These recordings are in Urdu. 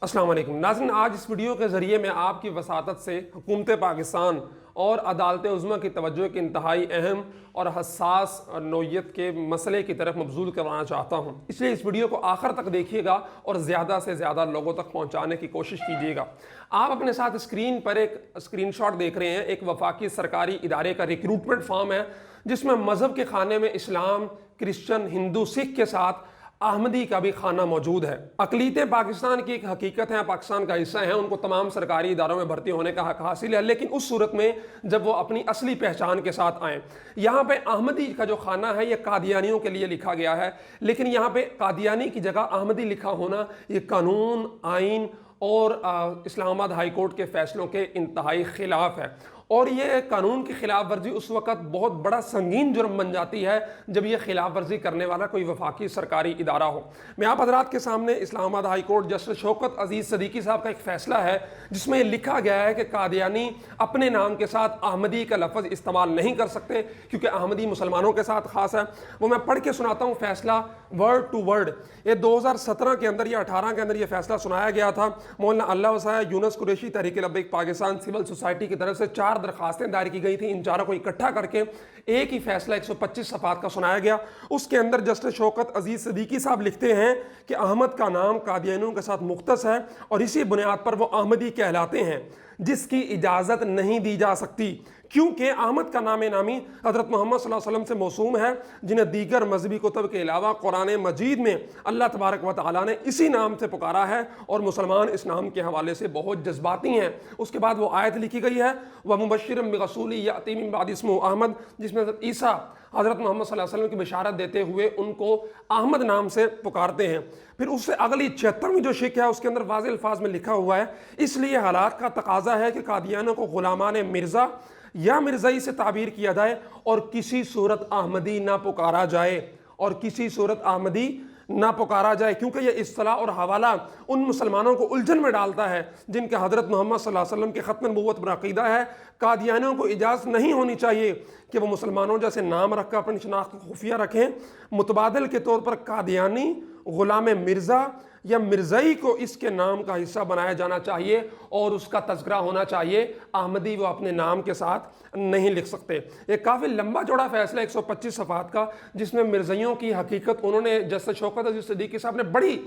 السلام علیکم ناظرین، آج اس ویڈیو کے ذریعے میں آپ کی وساطت سے حکومت پاکستان اور عدالت عظمیٰ کی توجہ کے انتہائی اہم اور حساس نوعیت کے مسئلے کی طرف مبذول کروانا چاہتا ہوں، اس لیے اس ویڈیو کو آخر تک دیکھیے گا اور زیادہ سے زیادہ لوگوں تک پہنچانے کی کوشش کیجیے گا۔ آپ اپنے ساتھ اسکرین پر ایک اسکرین شاٹ دیکھ رہے ہیں، ایک وفاقی سرکاری ادارے کا ریکروٹمنٹ فارم ہے جس میں مذہب کے خانے میں اسلام، کرسچن، ہندو، سکھ کے ساتھ احمدی کا بھی خانہ موجود ہے۔ اقلیتیں پاکستان کی ایک حقیقت ہیں، پاکستان کا حصہ ہیں، ان کو تمام سرکاری اداروں میں بھرتی ہونے کا حق حاصل ہے، لیکن اس صورت میں جب وہ اپنی اصلی پہچان کے ساتھ آئیں۔ یہاں پہ احمدی کا جو خانہ ہے یہ قادیانیوں کے لیے لکھا گیا ہے، لیکن یہاں پہ قادیانی کی جگہ احمدی لکھا ہونا یہ قانون، آئین اور اسلام آباد ہائی کورٹ کے فیصلوں کے انتہائی خلاف ہے، اور یہ قانون کی خلاف ورزی اس وقت بہت بڑا سنگین جرم بن جاتی ہے جب یہ خلاف ورزی کرنے والا کوئی وفاقی سرکاری ادارہ ہو۔ میں آپ حضرات کے سامنے اسلام آباد high court justice Shaukat Aziz Siddiqui صاحب کا ایک فیصلہ ہے جس میں یہ لکھا گیا ہے کہ قادیانی اپنے نام کے ساتھ احمدی کا لفظ استعمال نہیں کر سکتے کیونکہ احمدی مسلمانوں کے ساتھ خاص ہے۔ وہ میں پڑھ کے سناتا ہوں فیصلہ ورڈ ٹو ورڈ۔ یہ 2017 کے اندر یا 18 کے اندر یہ فیصلہ سنایا گیا تھا۔ مولانا اللہ وسائے یونس قریشی تحریک لبیک پاکستان سول سوسائٹی کی طرف سے 4 درخواستیں دائر کی گئی تھیں، ان چاروں کو اکٹھا کر کے ایک ہی فیصلہ 125 صفحات کا سنایا گیا۔ اس کے اندر جسٹس شوکت عزیز صدیقی صاحب لکھتے ہیں کہ احمد کا نام قادیانیوں کے ساتھ مختص ہے اور اسی بنیاد پر وہ احمدی کہلاتے ہیں جس کی اجازت نہیں دی جا سکتی، کیونکہ احمد کا نام نامی حضرت محمد صلی اللہ علیہ وسلم سے موسوم ہے جنہیں دیگر مذہبی کتب کے علاوہ قرآن مجید میں اللہ تبارک و تعالیٰ نے اسی نام سے پکارا ہے، اور مسلمان اس نام کے حوالے سے بہت جذباتی ہیں۔ اس کے بعد وہ آیت لکھی گئی ہے وَمُبَشِّرًا بِرَسُولٍ يَأْتِي مِن بَعْدِهِ اسْمُهُ احمد، جس میں حضرت عیسیٰ حضرت محمد صلی اللہ علیہ وسلم کی بشارت دیتے ہوئے ان کو احمد نام سے پکارتے ہیں۔ پھر اس سے اگلی 76ویں جو شک ہے اس کے اندر واضح الفاظ میں لکھا ہوا ہے اس لیے حالات کا تقاضا ہے کہ قادیانیوں کو غلامان مرزا یا مرزائی سے تعبیر کیا جائے اور کسی صورت احمدی نہ پکارا جائے، اور کسی صورت احمدی نہ پکارا جائے، کیونکہ یہ اصطلاح اور حوالہ ان مسلمانوں کو الجھن میں ڈالتا ہے جن کے حضرت محمد صلی اللہ علیہ وسلم کے ختم نبوت پر عقیدہ ہے۔ قادیانیوں کو اجازت نہیں ہونی چاہیے کہ وہ مسلمانوں جیسے نام رکھ کر اپنی شناخت کو خفیہ رکھیں۔ متبادل کے طور پر قادیانی، غلام مرزا یا مرزائی کو اس کے نام کا حصہ بنایا جانا چاہیے اور اس کا تذکرہ ہونا چاہیے، احمدی وہ اپنے نام کے ساتھ نہیں لکھ سکتے۔ یہ کافی لمبا چوڑا فیصلہ 125 صفحات کا جس میں مرزائیوں کی حقیقت انہوں نے جسٹس شوکت عزیز صدیقی صاحب نے بڑی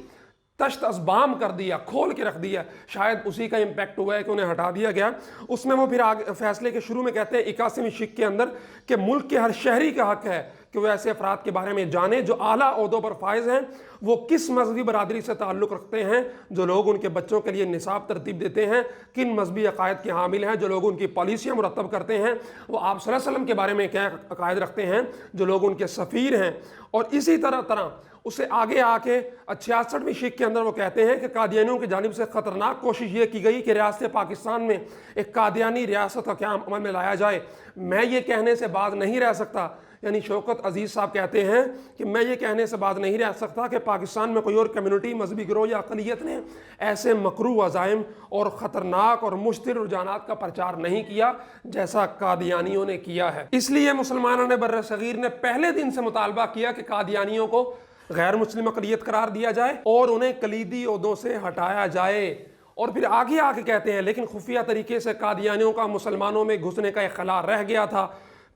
تشت ازبام کر دیا، کھول کے رکھ دیا، شاید اسی کا امپیکٹ ہوا ہے کہ انہیں ہٹا دیا گیا۔ اس میں وہ پھر آگے فیصلے کے شروع میں کہتے ہیں 81ویں شک کے اندر کہ ملک کے ہر شہری کا حق ہے کہ وہ ایسے افراد کے بارے میں جانے جو اعلیٰ عہدوں پر فائز ہیں، وہ کس مذہبی برادری سے تعلق رکھتے ہیں، جو لوگ ان کے بچوں کے لیے نصاب ترتیب دیتے ہیں، کن مذہبی عقائد کے حامل ہیں، جو لوگ ان کی پالیسیاں مرتب کرتے ہیں، وہ آپ صلی اللہ علیہ وسلم کے بارے میں کیا عقائد رکھتے ہیں، جو لوگ ان کے سفیر ہیں۔ اور اسی طرح اسے آگے آ کے 66ویں شک کے اندر وہ کہتے ہیں کہ قادیانیوں کی جانب سے خطرناک کوشش یہ کی گئی کہ ریاست پاکستان میں ایک قادیانی ریاست کا قیام عمل میں لایا جائے۔ میں یہ کہنے سے باز نہیں رہ سکتا، یعنی شوکت عزیز صاحب کہتے ہیں کہ میں یہ کہنے سے باز نہیں رہ سکتا کہ پاکستان میں کوئی اور کمیونٹی، مذہبی گروہ یا اقلیت نے ایسے مکروہ عزائم اور خطرناک اور مشتر رجحانات کا پرچار نہیں کیا جیسا قادیانیوں نے کیا ہے۔ اس لیے مسلمانوں نے بر صغیر نے پہلے دن سے مطالبہ کیا کہ قادیانیوں کو غیر مسلم اقلیت قرار دیا جائے اور انہیں کلیدی عہدوں سے ہٹایا جائے۔ اور پھر آگے آ کے کہتے ہیں لیکن خفیہ طریقے سے قادیانیوں کا مسلمانوں میں گھسنے کا ایک خلا رہ گیا تھا۔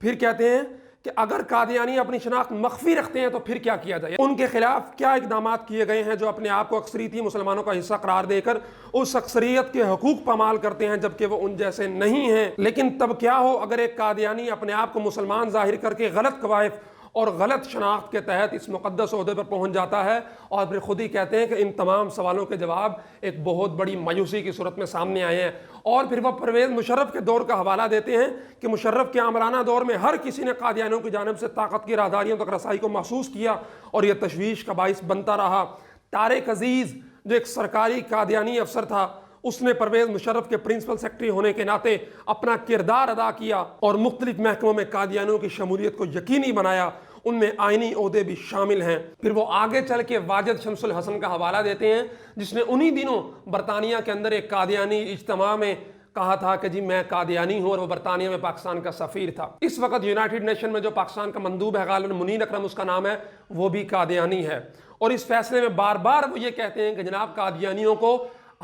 پھر کہتے ہیں کہ اگر قادیانی اپنی شناخت مخفی رکھتے ہیں تو پھر کیا کیا جائے، ان کے خلاف کیا اقدامات کیے گئے ہیں جو اپنے آپ کو اکثریتی مسلمانوں کا حصہ قرار دے کر اس اکثریت کے حقوق پامال کرتے ہیں جبکہ وہ ان جیسے نہیں ہیں۔ لیکن تب کیا ہو اگر ایک قادیانی اپنے آپ کو مسلمان ظاہر کر کے غلط قوائف اور غلط شناخت کے تحت اس مقدس عہدے پر پہنچ جاتا ہے، اور پھر خود ہی کہتے ہیں کہ ان تمام سوالوں کے جواب ایک بہت بڑی مایوسی کی صورت میں سامنے آئے ہیں۔ اور پھر وہ پرویز مشرف کے دور کا حوالہ دیتے ہیں کہ مشرف کے آمرانہ دور میں ہر کسی نے قادیانیوں کی جانب سے طاقت کی راہداریوں تک رسائی کو محسوس کیا اور یہ تشویش کا باعث بنتا رہا۔ طارق عزیز جو ایک سرکاری قادیانی افسر تھا، اس نے پرویز مشرف کے پرنسپل سیکرٹری ہونے کے ناطے اپنا کردار ادا کیا اور مختلف محکموں میں قادیانیوں کی شمولیت کو یقینی بنایا، ان میں آئینی عہدے بھی شامل ہیں۔ پھر وہ آگے چل کے واجد شمس الحسن کا حوالہ دیتے ہیں جس نے انہی دنوں برطانیہ کے اندر ایک قادیانی اجتماع میں کہا تھا کہ جی میں قادیانی ہوں، اور وہ برطانیہ میں پاکستان کا سفیر تھا۔ اس وقت یونائٹڈ نیشن میں جو پاکستان کا مندوب ہے، غالباً منیر اکرم اس کا نام ہے، وہ بھی قادیانی ہے۔ اور اس فیصلے میں بار بار وہ یہ کہتے ہیں کہ جناب قادیانیوں کو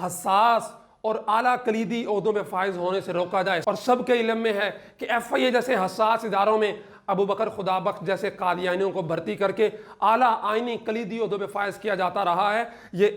حساس اور اعلیٰ کلیدی عہدوں میں فائز ہونے سے روکا جائے۔ اور سب کے علم میں ہے کہ ایف آئی اے جیسے حساس اداروں میں ابو بکر خدابخش جیسے قادیانیوں کو بھرتی کر کے اعلیٰ آئینی کلیدی عہدوں میں فائز کیا جاتا رہا ہے۔ یہ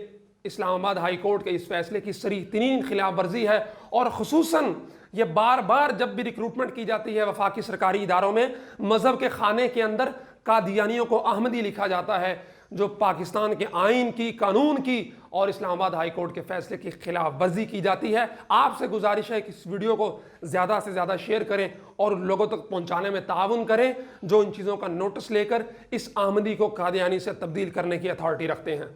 اسلام آباد ہائی کورٹ کے اس فیصلے کی صریح ترین خلاف ورزی ہے، اور خصوصاً یہ بار بار جب بھی ریکروٹمنٹ کی جاتی ہے وفاقی سرکاری اداروں میں، مذہب کے خانے کے اندر قادیانیوں کو احمدی لکھا جاتا ہے، جو پاکستان کے آئین کی، قانون کی اور اسلام آباد ہائی کورٹ کے فیصلے کی خلاف ورزی کی جاتی ہے۔ آپ سے گزارش ہے کہ اس ویڈیو کو زیادہ سے زیادہ شیئر کریں اور لوگوں تک پہنچانے میں تعاون کریں جو ان چیزوں کا نوٹس لے کر اس احمدی کو قادیانی سے تبدیل کرنے کی اتھارٹی رکھتے ہیں۔